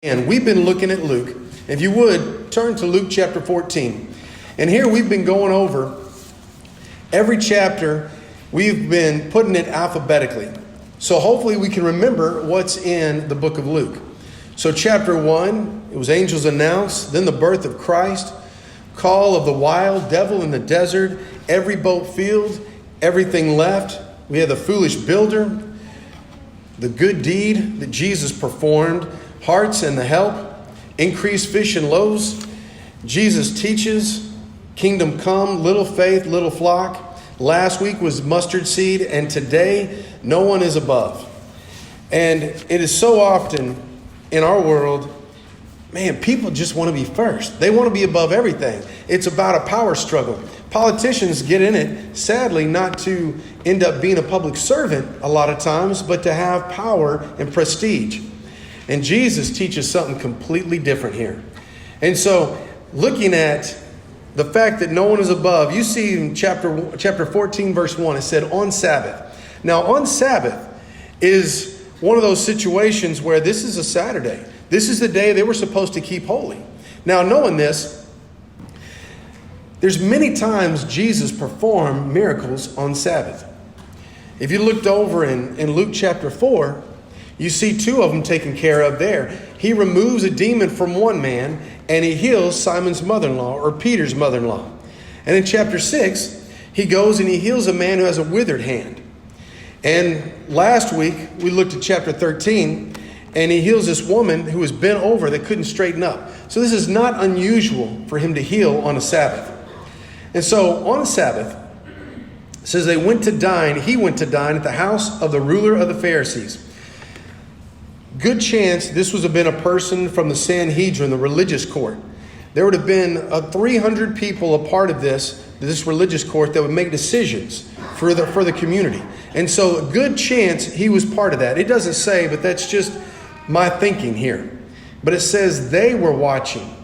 And we've been looking at Luke. If you would, turn to Luke chapter 14. And here we've been going over every chapter. We've been putting it alphabetically. So hopefully we can remember what's in the book of Luke. So chapter 1, it was angels announced, then the birth of Christ, call of the wild devil in the desert, every boat filled, everything left. We had the foolish builder, the good deed that Jesus performed, hearts and the help, increased fish and loaves. Jesus teaches, kingdom come, little faith, little flock. Last week was mustard seed, and today no one is above. And it is so often in our world, man, people just want to be first. They want to be above everything. It's about a power struggle. Politicians get in it, sadly, not to end up being a public servant a lot of times, but to have power and prestige. And Jesus teaches something completely different here. And so, looking at the fact that no one is above, you see in chapter 14, verse 1, it said, on Sabbath. Now, on Sabbath is one of those situations where this is a Saturday. This is the day they were supposed to keep holy. Now, knowing this, there's many times Jesus performed miracles on Sabbath. If you looked over in Luke chapter 4, you see two of them taken care of there. He removes a demon from one man, and he heals Simon's mother-in-law, or Peter's mother-in-law. And in chapter 6, he goes and he heals a man who has a withered hand. And last week, we looked at chapter 13, and he heals this woman who was bent over that couldn't straighten up. So this is not unusual for him to heal on a Sabbath. And so on a Sabbath, it says he went to dine at the house of the ruler of the Pharisees. Good chance this would have been a person from the Sanhedrin, the religious court. There would have been 300 people a part of this religious court that would make decisions for the community. And so a good chance he was part of that. It doesn't say, but that's just my thinking here. But it says they were watching.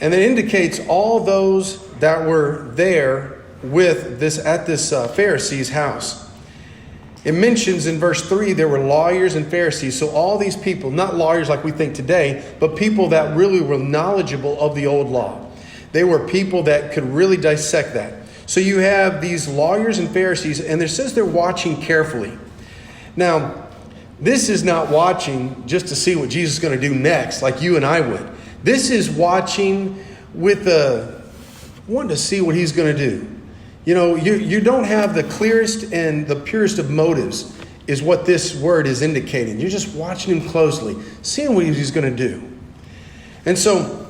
And it indicates all those that were there with this at this Pharisee's house. It mentions in verse 3 there were lawyers and Pharisees. So all these people, not lawyers like we think today, but people that really were knowledgeable of the old law. They were people that could really dissect that. So you have these lawyers and Pharisees, and it says they're watching carefully. Now, this is not watching just to see what Jesus is going to do next, like you and I would. This is watching with wanting to see what he's going to do. You know, you don't have the clearest and the purest of motives is what this word is indicating. You're just watching him closely, seeing what he's going to do. And so,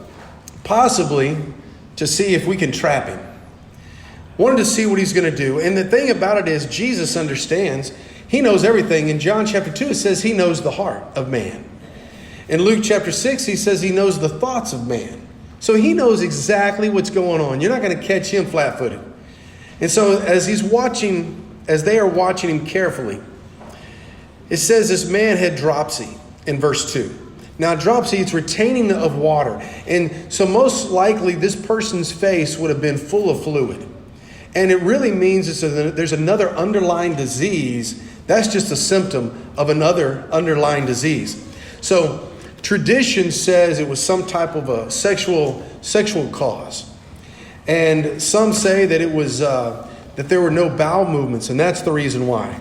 possibly, to see if we can trap him. Wanted to see what he's going to do. And the thing about it is, Jesus understands. He knows everything. In John chapter 2, it says he knows the heart of man. In Luke chapter 6, he says he knows the thoughts of man. So he knows exactly what's going on. You're not going to catch him flat-footed. And so as they are watching him carefully, it says this man had dropsy in verse 2. Now dropsy, it's retaining of water. And so most likely this person's face would have been full of fluid. And it really means there's another underlying disease. That's just a symptom of another underlying disease. So tradition says it was some type of a sexual cause. And some say that it was that there were no bowel movements, and that's the reason why.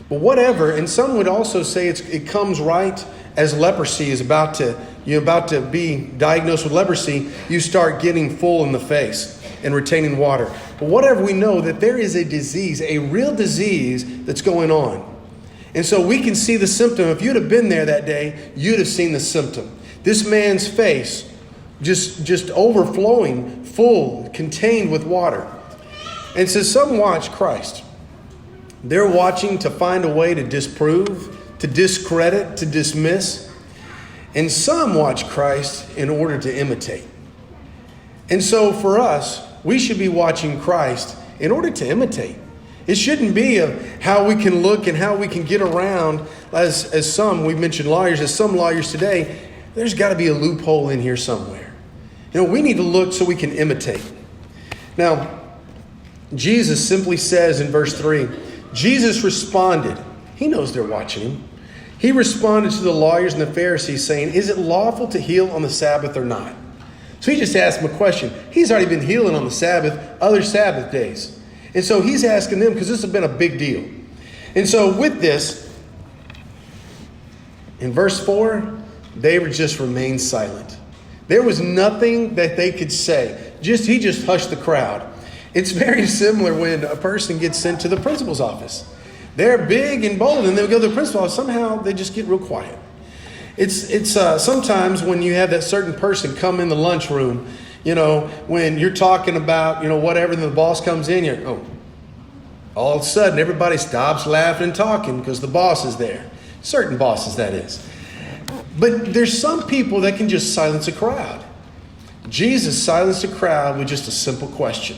But whatever, and some would also say it comes right as leprosy is about to be diagnosed with leprosy. You start getting full in the face and retaining water. But whatever, we know that there is a disease, a real disease that's going on. And so we can see the symptom. If you'd have been there that day, you'd have seen the symptom. This man's face just overflowing, full, contained with water. And so some watch Christ. They're watching to find a way to disprove, to discredit, to dismiss. And some watch Christ in order to imitate. And so for us, we should be watching Christ in order to imitate. It shouldn't be of how we can look and how we can get around as some, we mentioned lawyers, as some lawyers today, there's got to be a loophole in here somewhere. You know, we need to look so we can imitate. Now, Jesus simply says in verse 3, Jesus responded. He knows they're watching him. He responded to the lawyers and the Pharisees saying, is it lawful to heal on the Sabbath or not? So he just asked them a question. He's already been healing on the Sabbath, other Sabbath days. And so he's asking them because this has been a big deal. And so with this, in verse 4, they just remained silent. There was nothing that they could say. He just hushed the crowd. It's very similar when a person gets sent to the principal's office. They're big and bold, and they'll go to the principal's office. Somehow they just get real quiet. It's sometimes when you have that certain person come in the lunchroom, when you're talking about, whatever, and the boss comes in, all of a sudden everybody stops laughing and talking because the boss is there. Certain bosses, that is. But there's some people that can just silence a crowd. Jesus silenced a crowd with just a simple question.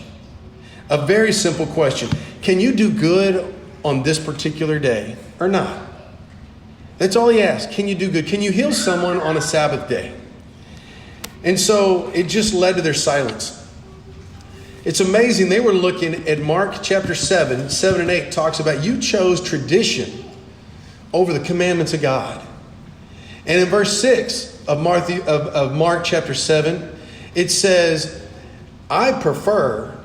A very simple question. Can you do good on this particular day or not? That's all he asked. Can you do good? Can you heal someone on a Sabbath day? And so it just led to their silence. It's amazing. They were looking at Mark chapter 7 and 8 talks about you chose tradition over the commandments of God. And in verse 6 of Mark chapter 7, it says, I prefer,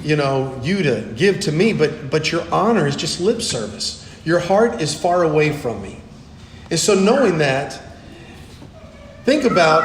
you to give to me, but your honor is just lip service. Your heart is far away from me. And so knowing that, think about,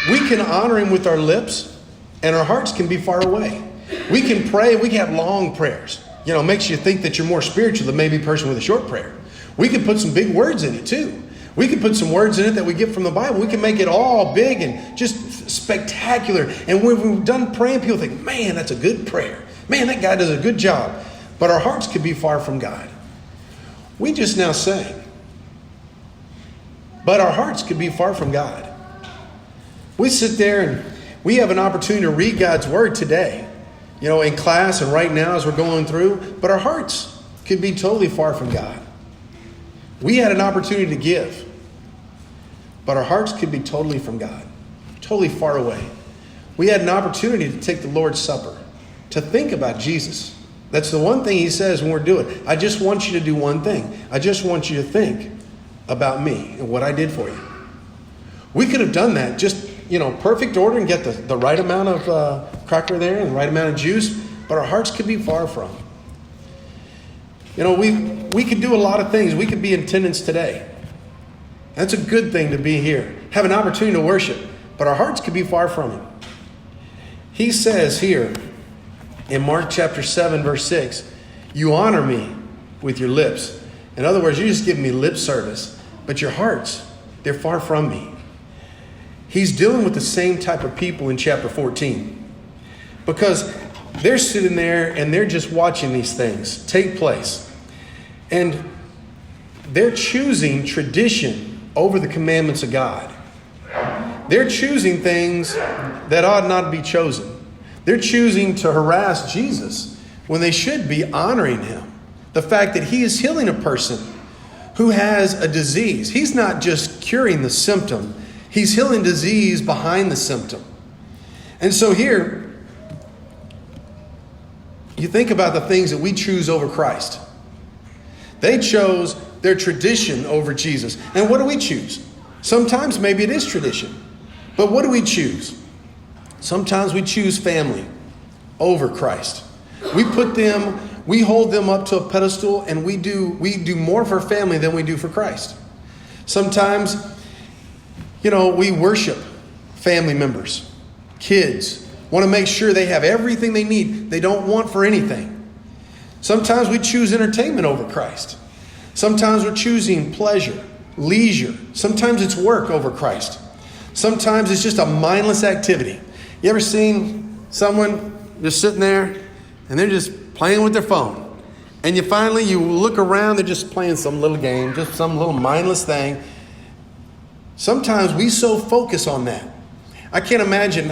we can honor him with our lips, and our hearts can be far away. We can pray, we can have long prayers. Makes you think that you're more spiritual than maybe a person with a short prayer. We can put some big words in it too. We can put some words in it that we get from the Bible. We can make it all big and just spectacular. And when we've done praying, people think, man, that's a good prayer. Man, that guy does a good job. But our hearts could be far from God. We just now sang. But our hearts could be far from God. We sit there and we have an opportunity to read God's word today, in class and right now as we're going through. But our hearts could be totally far from God. We had an opportunity to give, but our hearts could be totally from God, totally far away. We had an opportunity to take the Lord's Supper, to think about Jesus. That's the one thing he says when we're doing it. I just want you to do one thing. I just want you to think about me and what I did for you. We could have done that just, perfect order and get the right amount of cracker there and the right amount of juice, but our hearts could be far from. We could do a lot of things. We could be in attendance today. That's a good thing to be here. Have an opportunity to worship. But our hearts could be far from him. He says here in Mark chapter 7 verse 6, you honor me with your lips. In other words, you just give me lip service. But your hearts, they're far from me. He's dealing with the same type of people in chapter 14. Because they're sitting there and they're just watching these things take place. And they're choosing tradition over the commandments of God. They're choosing things that ought not be chosen. They're choosing to harass Jesus when they should be honoring him. The fact that he is healing a person who has a disease. He's not just curing the symptom. He's healing disease behind the symptom. And so here, you think about the things that we choose over Christ. They chose their tradition over Jesus. And what do we choose? Sometimes maybe it is tradition. But what do we choose? Sometimes we choose family over Christ. We hold them up to a pedestal, and we do more for family than we do for Christ. Sometimes, we worship family members, kids. Want to make sure they have everything they need. They don't want for anything. Sometimes we choose entertainment over Christ. Sometimes we're choosing pleasure, leisure. Sometimes it's work over Christ. Sometimes it's just a mindless activity. You ever seen someone just sitting there and they're just playing with their phone? And you look around, they're just playing some little game, just some little mindless thing. Sometimes we so focus on that. I can't imagine,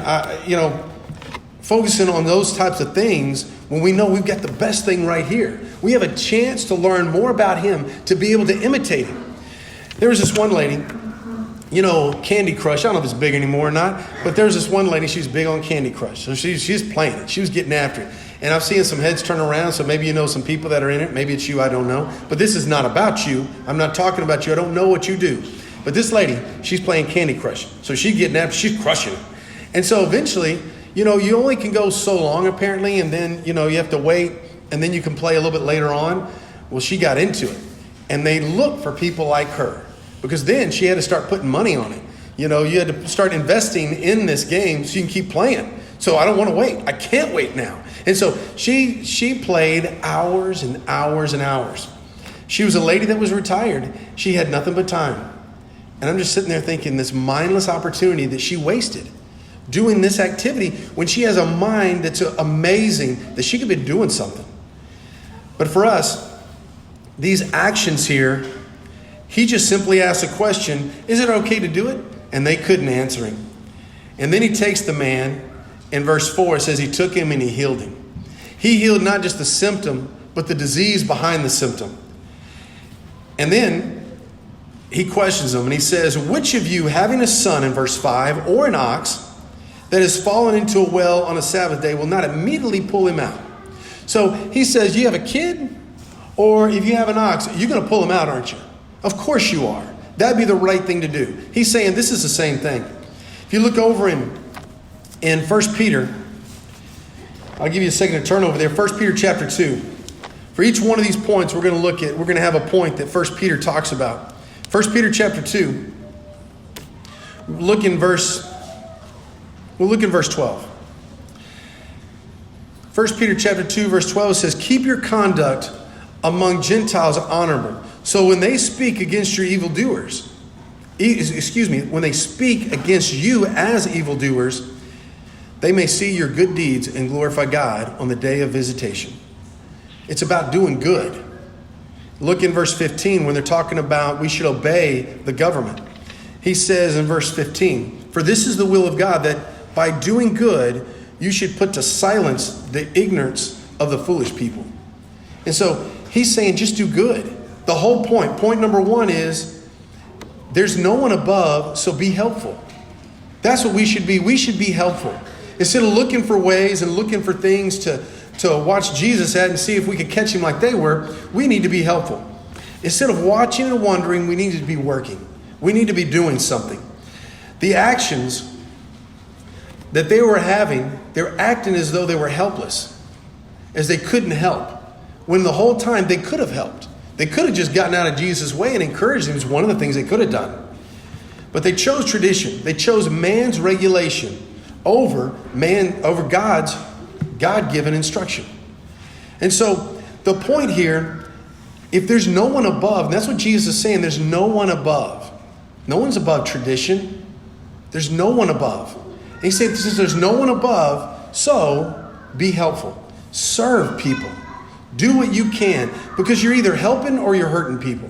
focusing on those types of things when we know we've got the best thing right here. We have a chance to learn more about him, to be able to imitate him. There was this one lady, Candy Crush. I don't know if it's big anymore or not, but there's this one lady, she's big on Candy Crush. So she's playing it. She was getting after it. And I've seen some heads turn around, so maybe you know some people that are in it. Maybe it's you, I don't know. But this is not about you. I'm not talking about you. I don't know what you do. But this lady, she's playing Candy Crush. So she's getting after, she's crushing it. And so eventually, you only can go so long apparently, and then, you have to wait, and then you can play a little bit later on. Well, she got into it. And they look for people like her, because then she had to start putting money on it. You had to start investing in this game so you can keep playing. So I don't want to wait. I can't wait now. And so she played hours and hours and hours. She was a lady that was retired. She had nothing but time. And I'm just sitting there thinking this mindless opportunity that she wasted doing this activity when she has a mind that's amazing, that she could be doing something. But for us, these actions here, he just simply asked a question, is it okay to do it? And they couldn't answer him. And then he takes the man. In verse 4, it says he took him and he healed him. He healed not just the symptom, but the disease behind the symptom. And then he questions them and he says, which of you having a son, in verse 5, or an ox that has fallen into a well on a Sabbath day will not immediately pull him out? So he says, you have a kid, or if you have an ox, you're going to pull him out, aren't you? Of course you are. That'd be the right thing to do. He's saying this is the same thing. If you look over in 1 Peter, I'll give you a second to turn over there. 1 Peter chapter 2. For each one of these points we're going to have a point that 1 Peter talks about. 1 Peter chapter 2. We'll look in verse 12. 1 Peter chapter 2 verse 12 says, keep your conduct among Gentiles honorable. So when they speak against your evildoers, when they speak against you as evildoers, they may see your good deeds and glorify God on the day of visitation. It's about doing good. Look in verse 15 when they're talking about we should obey the government. He says in verse 15, for this is the will of God, that by doing good, you should put to silence the ignorance of the foolish people. And so he's saying just do good. The whole point number one is there's no one above, so be helpful. That's what we should be. We should be helpful. Instead of looking for ways and looking for things to watch Jesus at and see if we could catch him like they were, we need to be helpful. Instead of watching and wondering, we need to be working. We need to be doing something. The actions that they were having, they're acting as though they were helpless, as they couldn't help, when the whole time they could have helped. They could have just gotten out of Jesus' way and encouraged him. It's one of the things they could have done. But they chose tradition. They chose man's regulation over God's God-given instruction. And so the point here, if there's no one above, and that's what Jesus is saying, there's no one above. No one's above tradition. There's no one above. And he said, since there's no one above, so be helpful. Serve people. Do what you can, because you're either helping or you're hurting people.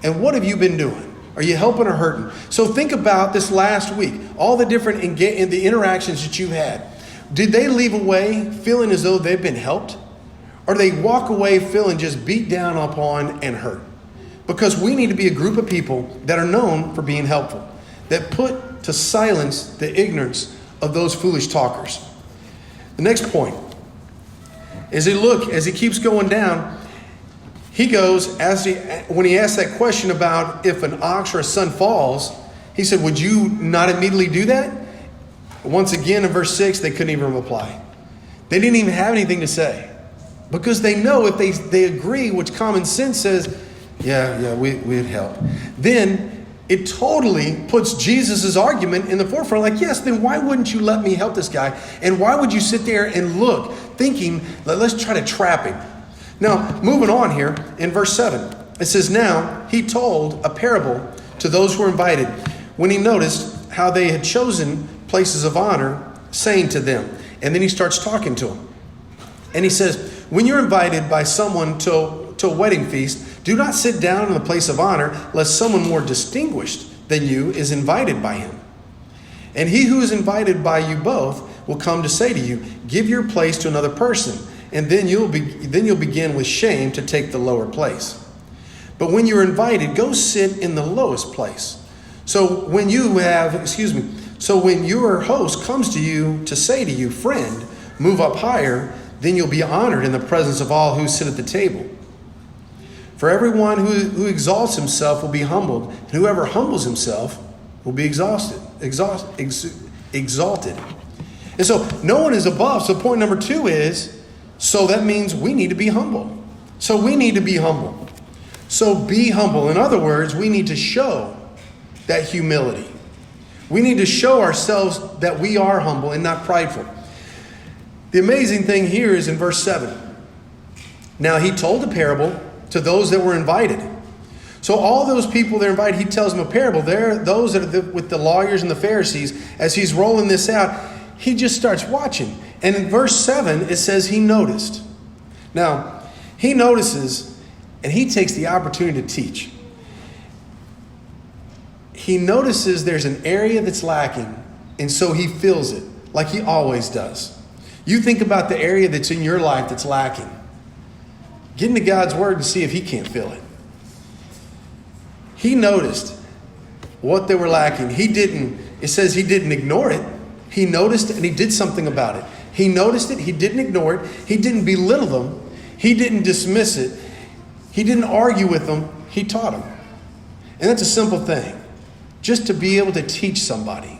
And what have you been doing? Are you helping or hurting? So think about this last week, all the different the interactions that you've had. Did they leave away feeling as though they've been helped? Or do they walk away feeling just beat down upon and hurt? Because we need to be a group of people that are known for being helpful, that put to silence the ignorance of those foolish talkers. The next point is as he keeps going down, he goes, when he asks that question about if an ox or a son falls, he said, would you not immediately do that? Once again, in verse 6, they couldn't even reply. They didn't even have anything to say. Because they know if they agree, which common sense says, we'd help. Then it totally puts Jesus' argument in the forefront. Like, yes, then why wouldn't you let me help this guy? And why would you sit there and look, thinking, let's try to trap him? Now, moving on here, in verse 7, it says, now he told a parable to those who were invited when he noticed how they had chosen places of honor, saying to them, and then he starts talking to them. And he says, when you're invited by someone to a wedding feast, do not sit down in the place of honor, lest someone more distinguished than you is invited by him. And he who is invited by you both will come to say to you, give your place to another person, and then you'll begin with shame to take the lower place. But when you're invited, go sit in the lowest place. So when your host comes to you to say to you, friend, move up higher, Then you'll be honored in the presence of all who sit at the table. For everyone who exalts himself will be humbled, and whoever humbles himself will be exalted. And so no one is above. So point number 2 is, so that means we need to be humble. So we need to be humble. So be humble. In other words, we need to show that humility. We need to show ourselves that we are humble and not prideful. The amazing thing here is in verse 7. Now he told a parable to those that were invited. So all those people that are invited, he tells them a parable. They're those that are with the lawyers and the Pharisees. As he's rolling this out, he just starts watching. And in verse 7, it says he noticed. Now, he notices, and he takes the opportunity to teach. He notices there's an area that's lacking, and so he fills it, like he always does. You think about the area that's in your life that's lacking. Get into God's word and see if he can't fill it. He noticed what they were lacking. It says he didn't ignore it. He noticed and he did something about it. He noticed it. He didn't ignore it. He didn't belittle them. He didn't dismiss it. He didn't argue with them. He taught them. And that's a simple thing. Just to be able to teach somebody.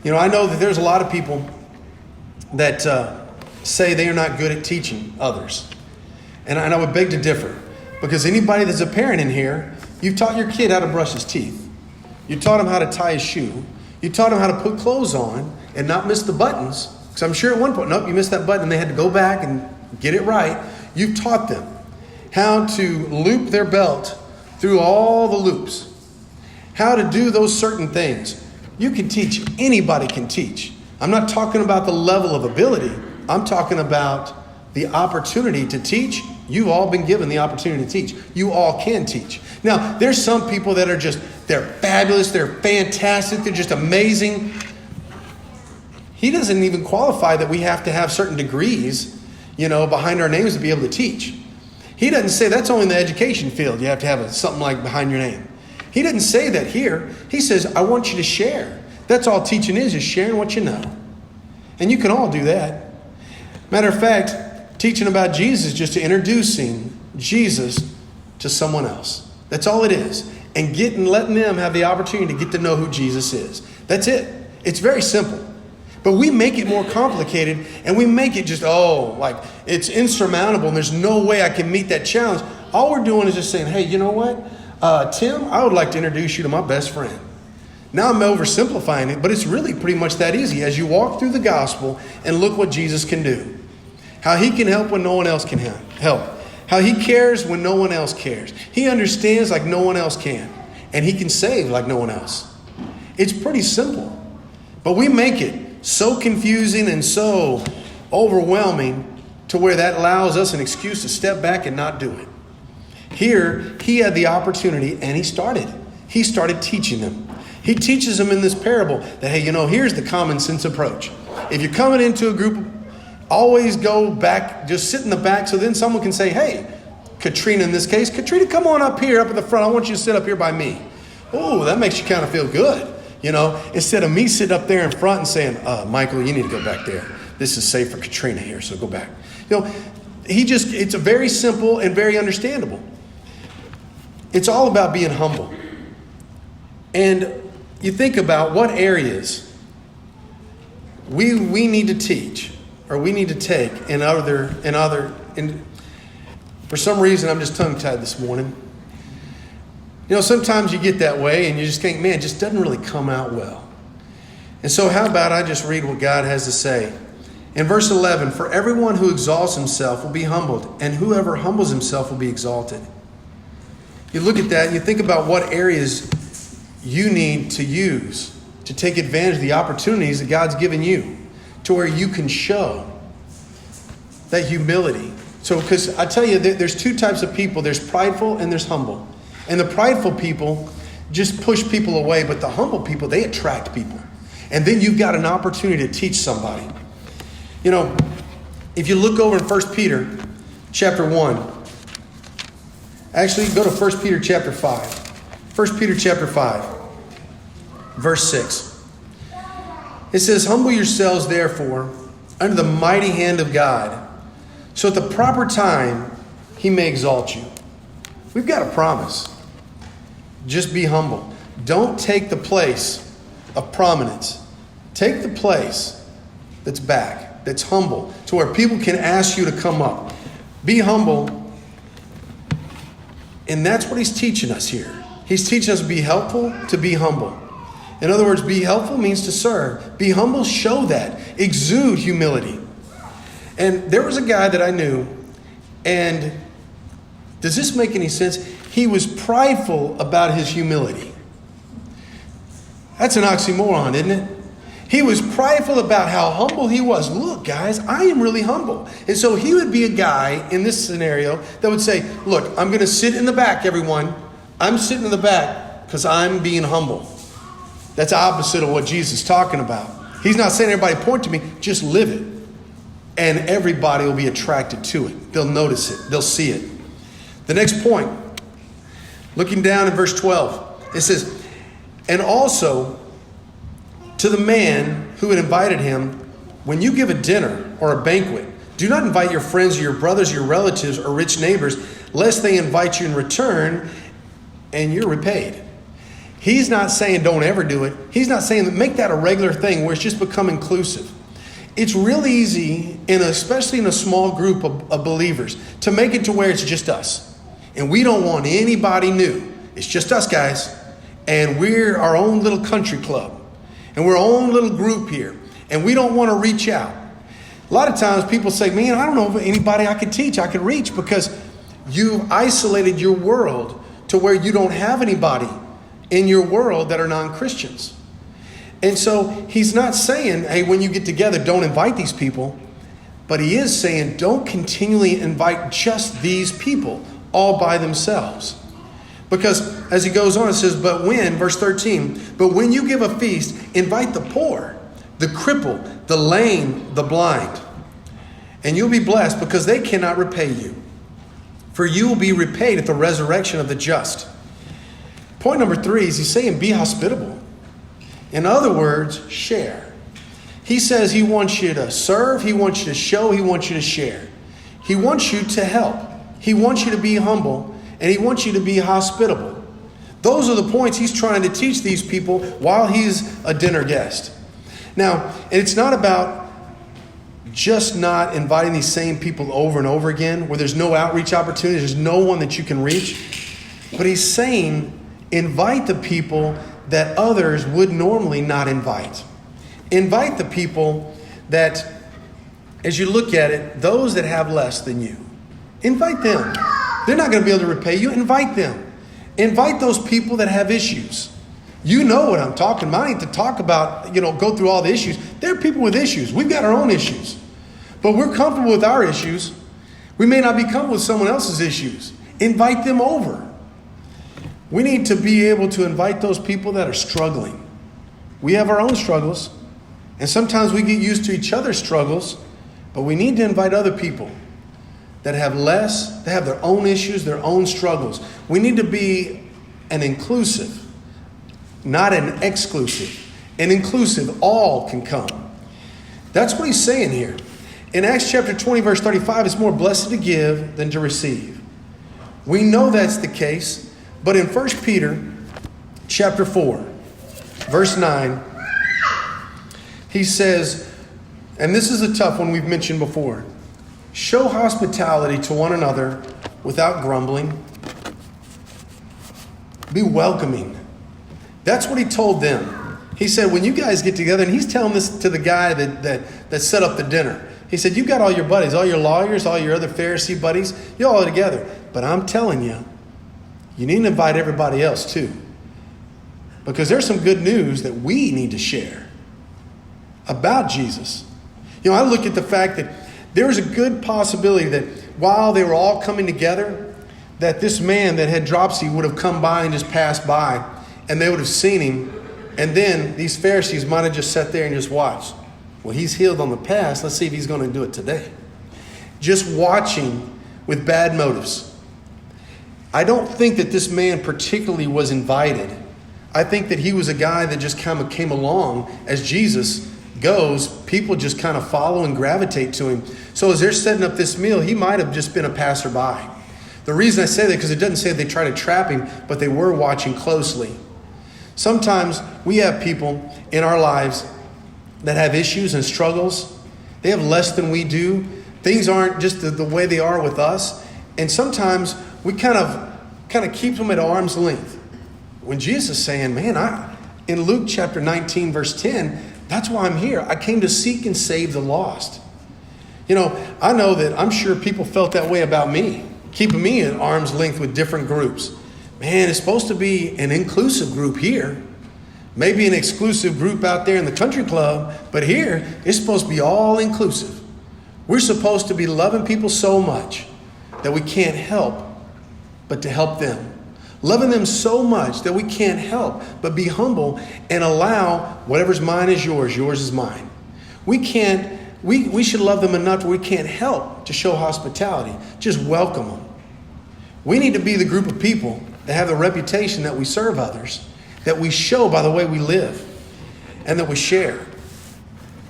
I know that there's a lot of people that say they are not good at teaching others. And I would beg to differ. Because anybody that's a parent in here, you've taught your kid how to brush his teeth. You taught him how to tie his shoe. You taught him how to put clothes on and not miss the buttons. Because I'm sure at one point, nope, you missed that button and they had to go back and get it right. You've taught them how to loop their belt through all the loops. How to do those certain things. You can teach. Anybody can teach. I'm not talking about the level of ability. I'm talking about the opportunity to teach. You've all been given the opportunity to teach. You all can teach. Now, there's some people that are they're fabulous, they're fantastic, they're just amazing. He doesn't even qualify that we have to have certain degrees, behind our names to be able to teach. He doesn't say that's only in the education field. You have to have something like behind your name. He didn't say that here. He says, I want you to share. That's all teaching is sharing what you know. And you can all do that. Matter of fact, teaching about Jesus is just introducing Jesus to someone else. That's all it is. And letting them have the opportunity to get to know who Jesus is. That's it. It's very simple. But we make it more complicated and we make it just, like it's insurmountable and there's no way I can meet that challenge. All we're doing is just saying, hey, you know what? Tim, I would like to introduce you to my best friend. Now I'm oversimplifying it, but it's really pretty much that easy. As you walk through the gospel and look what Jesus can do. How he can help when no one else can help. How he cares when no one else cares. He understands like no one else can. And he can save like no one else. It's pretty simple. But we make it so confusing and so overwhelming to where that allows us an excuse to step back and not do it. Here, he had the opportunity and he started teaching them. He teaches them in this parable that, hey, here's the common sense approach. If you're coming into a group, always go back, just sit in the back so then someone can say, hey, Katrina in this case, Katrina, come on up here, up at the front. I want you to sit up here by me. Oh, that makes you kind of feel good. Instead of me sitting up there in front and saying, Michael, you need to go back there. This is safe for Katrina here, so go back. It's a very simple and very understandable. It's all about being humble. And you think about what areas we need to teach or we need to take for some reason I'm just tongue-tied this morning. Sometimes you get that way and you just think, man, it just doesn't really come out well. And so how about I just read what God has to say. In verse 11, for everyone who exalts himself will be humbled, and whoever humbles himself will be exalted. You look at that and you think about what areas you need to use to take advantage of the opportunities that God's given you to where you can show that humility. So, because I tell you, there's two types of people. There's prideful and there's humble. And the prideful people just push people away, but the humble people, they attract people. And then you've got an opportunity to teach somebody. If you look over in 1 Peter chapter 1, actually go to 1 Peter chapter 5. 1 Peter chapter 5, verse 6. It says, humble yourselves therefore under the mighty hand of God, so at the proper time, he may exalt you. We've got a promise. Just be humble. Don't take the place of prominence. Take the place that's back, that's humble, to where people can ask you to come up. Be humble. And that's what he's teaching us here. He's teaching us to be helpful, to be humble. In other words, be helpful means to serve. Be humble, show that. Exude humility. And there was a guy that I knew, and does this make any sense? He was prideful about his humility. That's an oxymoron, isn't it? He was prideful about how humble he was. Look, guys, I am really humble. And so he would be a guy in this scenario that would say, look, I'm going to sit in the back, everyone. I'm sitting in the back because I'm being humble. That's opposite of what Jesus is talking about. He's not saying everybody point to me, just live it. And everybody will be attracted to it. They'll notice it. They'll see it. The next point, looking down in verse 12, it says, and also to the man who had invited him, when you give a dinner or a banquet, do not invite your friends or your brothers, your relatives, or rich neighbors, lest they invite you in return and you're repaid. He's not saying don't ever do it. He's not saying that make that a regular thing where it's just become inclusive. It's real easy, especially in a small group of believers, to make it to where it's just us. And we don't want anybody new. It's just us, guys. And we're our own little country club. And we're our own little group here. And we don't want to reach out. A lot of times people say, man, I don't know if anybody I could teach, I could reach, because you've isolated your world to where you don't have anybody in your world that are non-Christians. And so he's not saying, hey, when you get together, don't invite these people. But he is saying, don't continually invite just these people all by themselves. Because as he goes on, it says, but when, verse 13, but when you give a feast, invite the poor, the crippled, the lame, the blind. And you'll be blessed because they cannot repay you. For you will be repaid at the resurrection of the just. Point number 3 is he's saying be hospitable. In other words, share. He says he wants you to serve, he wants you to show, he wants you to share. He wants you to help. He wants you to be humble, and he wants you to be hospitable. Those are the points he's trying to teach these people while he's a dinner guest. Now, it's not about just not inviting these same people over and over again, where there's no outreach opportunities, there's no one that you can reach. But he's saying, invite the people that others would normally not invite. Invite the people that, as you look at it, those that have less than you. Invite them. They're not going to be able to repay you. Invite them. Invite those people that have issues. You know what I'm talking about. I need to talk about, go through all the issues. There are people with issues. We've got our own issues. But we're comfortable with our issues. We may not be comfortable with someone else's issues. Invite them over. We need to be able to invite those people that are struggling. We have our own struggles. And sometimes we get used to each other's struggles. But we need to invite other people that have less, that have their own issues, their own struggles. We need to be an inclusive, not an exclusive. An inclusive, all can come. That's what he's saying here. In Acts chapter 20, verse 35, it's more blessed to give than to receive. We know that's the case, but in 1 Peter chapter 4, verse 9, he says, and this is a tough one we've mentioned before, show hospitality to one another without grumbling. Be welcoming. That's what he told them. He said, when you guys get together, and he's telling this to the guy that set up the dinner. He said, you got all your buddies, all your lawyers, all your other Pharisee buddies, you're all together. But I'm telling you, you need to invite everybody else too. Because there's some good news that we need to share about Jesus. I look at the fact that there was a good possibility that while they were all coming together, that this man that had dropsy would have come by and just passed by, and they would have seen him. And then these Pharisees might have just sat there and just watched. Well, he's healed on the past. Let's see if he's going to do it today. Just watching with bad motives. I don't think that this man particularly was invited. I think that he was a guy that just kind of came along as Jesus goes, people just kind of follow and gravitate to him. So as they're setting up this meal, he might have just been a passerby. The reason I say that, because it doesn't say they try to trap him, but they were watching closely. Sometimes we have people in our lives that have issues and struggles. They have less than we do. Things aren't just the way they are with us. And sometimes we kind of keep them at arm's length. When Jesus is saying, man, in Luke chapter 19, verse 10, that's why I'm here. I came to seek and save the lost. I know that I'm sure people felt that way about me, keeping me at arm's length with different groups. Man, it's supposed to be an inclusive group here. Maybe an exclusive group out there in the country club, but here it's supposed to be all inclusive. We're supposed to be loving people so much that we can't help but to help them. Loving them so much that we can't help but be humble and allow whatever's mine is yours is mine. We should love them enough where we can't help to show hospitality. Just welcome them. We need to be the group of people that have the reputation that we serve others, that we show by the way we live, and that we share.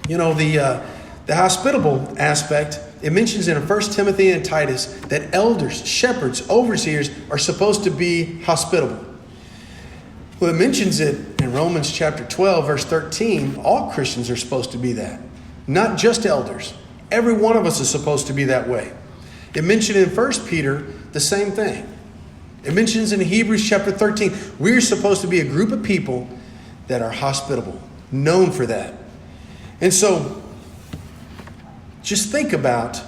The hospitable aspect, it mentions in 1 Timothy and Titus that elders, shepherds, overseers are supposed to be hospitable. Well, it mentions it in Romans chapter 12, verse 13. All Christians are supposed to be that. Not just elders. Every one of us is supposed to be that way. It mentioned in 1 Peter the same thing. It mentions in Hebrews chapter 13, we're supposed to be a group of people that are hospitable, known for that. And so, just think about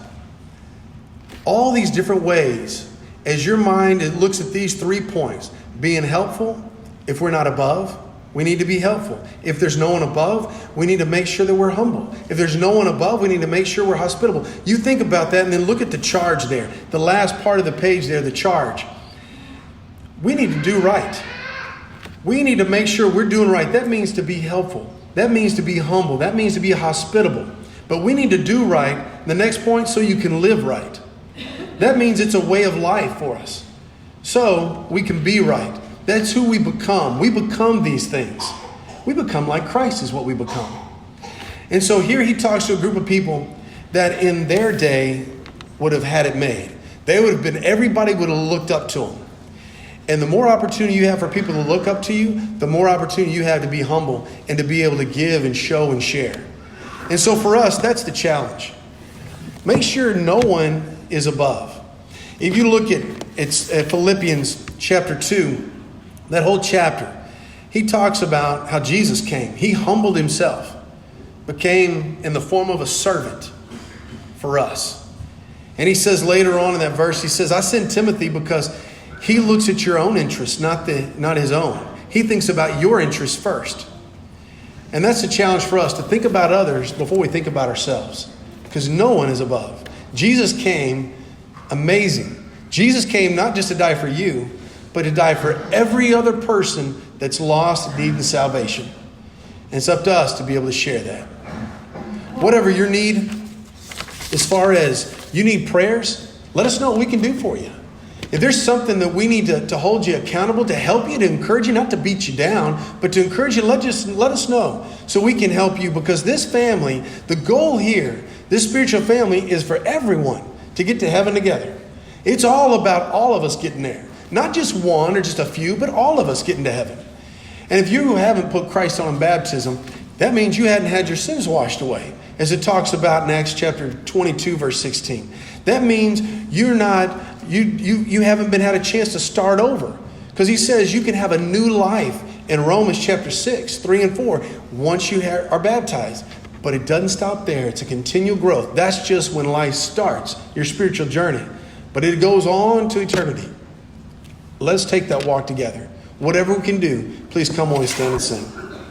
all these different ways as your mind looks at these 3 points. Being helpful, if we're not above, we need to be helpful. If there's no one above, we need to make sure that we're humble. If there's no one above, we need to make sure we're hospitable. You think about that and then look at the charge there. The last part of the page there, the charge. We need to do right. We need to make sure we're doing right. That means to be helpful. That means to be humble. That means to be hospitable. But we need to do right, the next point, so you can live right. That means it's a way of life for us. So we can be right. That's who we become. We become these things. We become like Christ is what we become. And so here he talks to a group of people that in their day would have had it made. Everybody would have looked up to them. And the more opportunity you have for people to look up to you, the more opportunity you have to be humble and to be able to give and show and share. And so for us, that's the challenge. Make sure no one is above. If you look at Philippians chapter 2, that whole chapter, he talks about how Jesus came. He humbled himself, became in the form of a servant for us. And he says later on in that verse, he says, I send Timothy because he looks at your own interests, not his own. He thinks about your interests first. And that's the challenge for us, to think about others before we think about ourselves. Because no one is above. Jesus came amazing. Jesus came not just to die for you, but to die for every other person that's lost and needing salvation. And it's up to us to be able to share that. Whatever your need, as far as you need prayers, let us know what we can do for you. If there's something that we need to hold you accountable, to help you, to encourage you, not to beat you down, but to encourage you, let us know so we can help you. Because this family, the goal here, this spiritual family is for everyone to get to heaven together. It's all about all of us getting there. Not just one or just a few, but all of us getting to heaven. And if you haven't put Christ on in baptism, that means you hadn't had your sins washed away, as it talks about in Acts chapter 22, verse 16. That means you haven't had a chance to start over. Because he says you can have a new life in Romans chapter 6, 3 and 4, once you are baptized. But it doesn't stop there. It's a continual growth. That's just when life starts, your spiritual journey. But it goes on to eternity. Let's take that walk together. Whatever we can do, please come on and stand and sing.